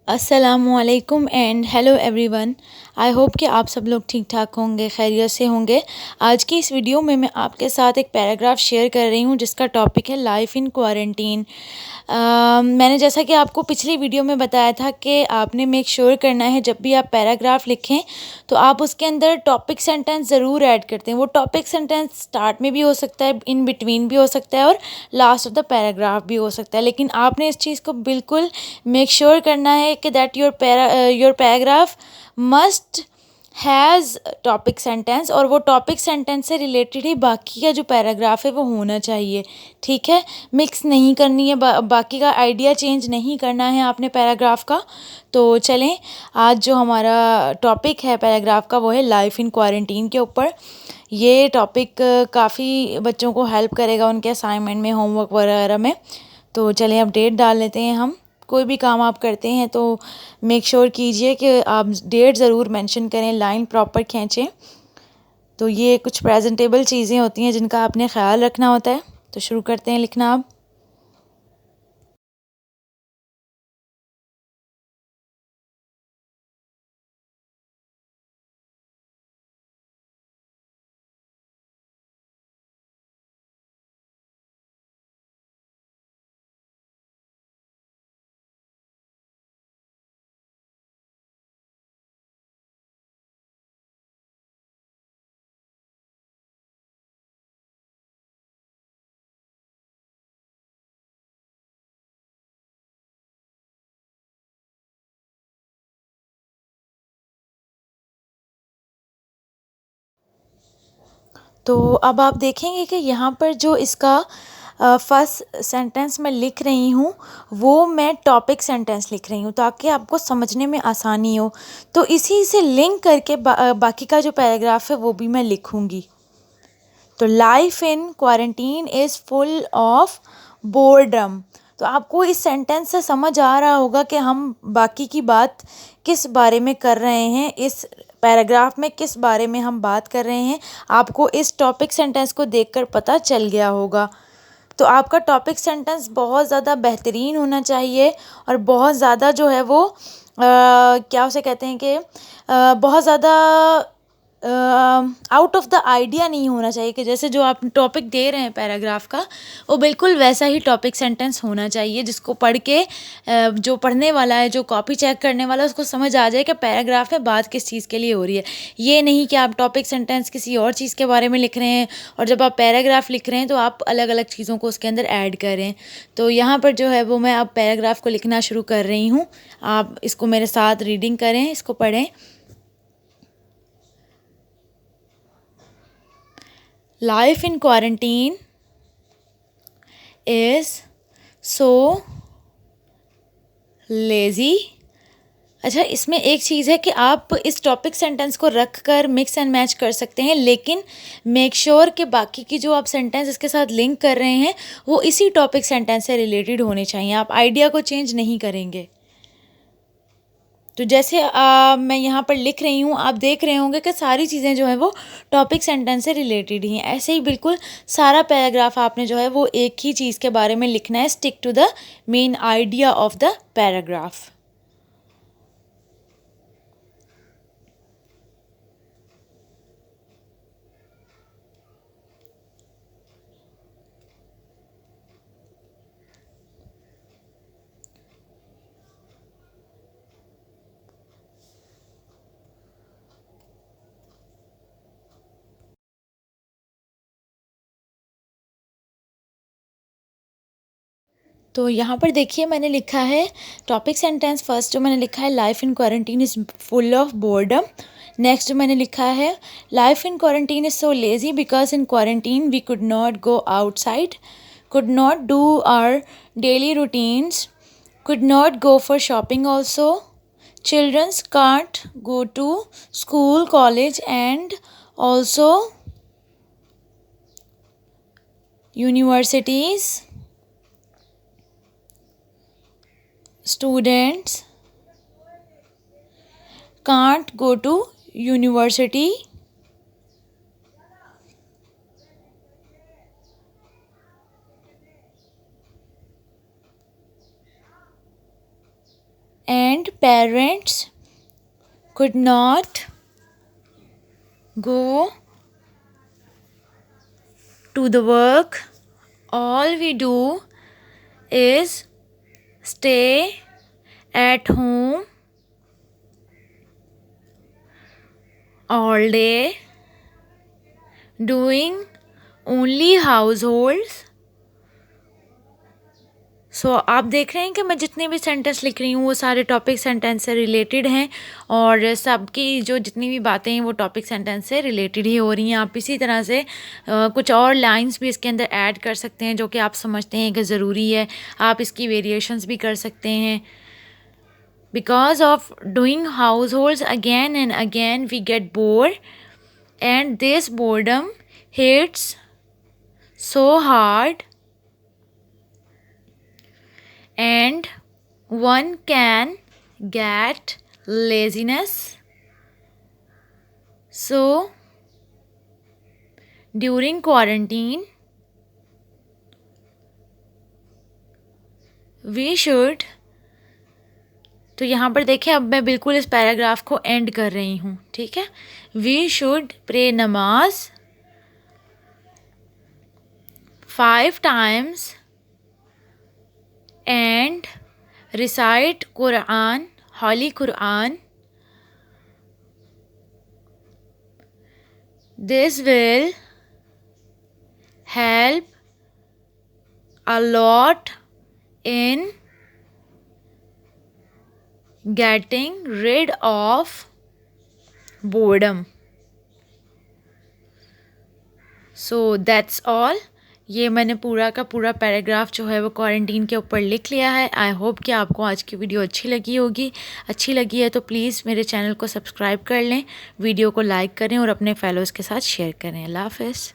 अस्सलामुअलैकुम and hello everyone. I hope कि आप सब लोग ठीक ठाक होंगे, खैरियत से होंगे। आज की इस वीडियो में मैं आपके साथ एक पैराग्राफ शेयर कर रही हूँ जिसका टॉपिक है लाइफ इन क्वारंटीन। मैंने जैसा कि आपको पिछली वीडियो में बताया था कि आपने मेक श्योर करना है जब भी आप पैराग्राफ लिखें तो आप उसके अंदर टॉपिक सेंटेंस ज़रूर ऐड करते हैं। वो टॉपिक सेंटेंस स्टार्ट में भी हो सकता है, इन बिटवीन भी हो सकता है और लास्ट ऑफ द पैराग्राफ भी हो सकता है, लेकिन आपने इस चीज़ को बिल्कुल मेक श्योर करना है कि that your paragraph must has topic sentence, और वो टॉपिक सेंटेंस से रिलेटेड ही बाकी का जो पैराग्राफ है वो होना चाहिए। ठीक है, मिक्स नहीं करनी है, बाकी का आइडिया चेंज नहीं करना है आपने पैराग्राफ का। तो चलें, आज जो हमारा टॉपिक है पैराग्राफ का वो है लाइफ इन क्वारंटीन के ऊपर। ये टॉपिक काफ़ी बच्चों को हेल्प करेगा उनके असाइनमेंट में, होमवर्क वगैरह में। तो चलें अब डेट डाल लेते हैं हम। कोई भी काम आप करते हैं तो मेक श्योर कीजिए कि आप डेट ज़रूर मेंशन करें, लाइन प्रॉपर खींचें। तो ये कुछ प्रेजेंटेबल चीज़ें होती हैं जिनका आपने ख्याल रखना होता है। तो शुरू करते हैं लिखना आप। तो अब आप देखेंगे कि यहाँ पर जो इसका फर्स्ट सेंटेंस मैं लिख रही हूँ वो मैं टॉपिक सेंटेंस लिख रही हूँ ताकि आपको समझने में आसानी हो। तो इसी से लिंक करके बाकी का जो पैराग्राफ है वो भी मैं लिखूँगी। तो life in quarantine is full of boredom. तो आपको इस सेंटेंस से समझ आ रहा होगा कि हम बाकी की बात किस बारे में कर रहे हैं, इस पैराग्राफ में किस बारे में हम बात कर रहे हैं। आपको इस टॉपिक सेंटेंस को देखकर पता चल गया होगा। तो आपका टॉपिक सेंटेंस बहुत ज़्यादा बेहतरीन होना चाहिए और बहुत ज़्यादा जो है वो क्या उसे कहते हैं कि बहुत ज़्यादा आउट ऑफ द आइडिया नहीं होना चाहिए, कि जैसे जो आप टॉपिक दे रहे हैं पैराग्राफ का वो बिल्कुल वैसा ही टॉपिक सेंटेंस होना चाहिए जिसको पढ़ के जो पढ़ने वाला है, जो कॉपी चेक करने वाला है, उसको समझ आ जाए कि पैराग्राफ में बात किस चीज़ के लिए हो रही है। ये नहीं कि आप टॉपिक सेंटेंस किसी और चीज़ के बारे में लिख रहे हैं और जब आप पैराग्राफ लिख रहे हैं तो आप अलग अलग चीज़ों को उसके अंदर ऐड करें। तो यहाँ पर जो है वो मैं अब पैराग्राफ को लिखना शुरू कर रही हूँ। आप इसको मेरे साथ रीडिंग करें, इसको पढ़ें। Life in quarantine is so lazy। अच्छा, इसमें एक चीज़ है कि आप इस टॉपिक सेंटेंस को रख कर मिक्स एंड मैच कर सकते हैं, लेकिन मेक श्योर कि बाकी की जो आप सेंटेंस इसके साथ लिंक कर रहे हैं वो इसी टॉपिक सेंटेंस से रिलेटेड होने चाहिए। आप आइडिया को चेंज नहीं करेंगे। तो जैसे मैं यहाँ पर लिख रही हूँ, आप देख रहे होंगे कि सारी चीज़ें जो है वो टॉपिक सेंटेंस से रिलेटेड ही हैं। ऐसे ही बिल्कुल सारा पैराग्राफ आपने जो है वो एक ही चीज़ के बारे में लिखना है। Stick to the main idea of the paragraph. तो यहाँ पर देखिए मैंने लिखा है टॉपिक सेंटेंस। फर्स्ट जो मैंने लिखा है life in quarantine is full of boredom. Next जो मैंने लिखा है life in quarantine is so lazy because in quarantine we could not go outside, could not do our daily routines, could not go for shopping also. Children can't go to school, college, and also universities. Students can't go to university and parents could not go to the work, all we do is stay at home all day doing only households. सो आप देख रहे हैं कि मैं जितने भी sentence लिख रही हूँ वो सारे टॉपिक सेंटेंस से रिलेटेड हैं और सबकी जो जितनी भी बातें हैं वो टॉपिक सेंटेंस से रिलेटेड ही हो रही हैं। आप इसी तरह से कुछ और लाइंस भी इसके अंदर ऐड कर सकते हैं जो कि आप समझते हैं कि ज़रूरी है। आप इसकी वेरिएशंस भी कर सकते हैं। Because of doing households again and again we get bore and this boredom hits so hard and one can get laziness. So during quarantine we should, तो यहाँ पर देखें अब मैं बिल्कुल इस पैराग्राफ को एंड कर रही हूँ, ठीक है। We should pray नमाज 5 times and recite Quran, Holy Quran. This will help a lot in getting rid of boredom. So that's all. ये मैंने पूरा का पूरा पैराग्राफ जो है वो क्वारंटीन के ऊपर लिख लिया है। आई होप कि आपको आज की वीडियो अच्छी लगी होगी। अच्छी लगी है तो प्लीज़ मेरे चैनल को सब्सक्राइब कर लें, वीडियो को लाइक करें और अपने फेलोज़ के साथ शेयर करें। अल्लाह हाफ़िज़।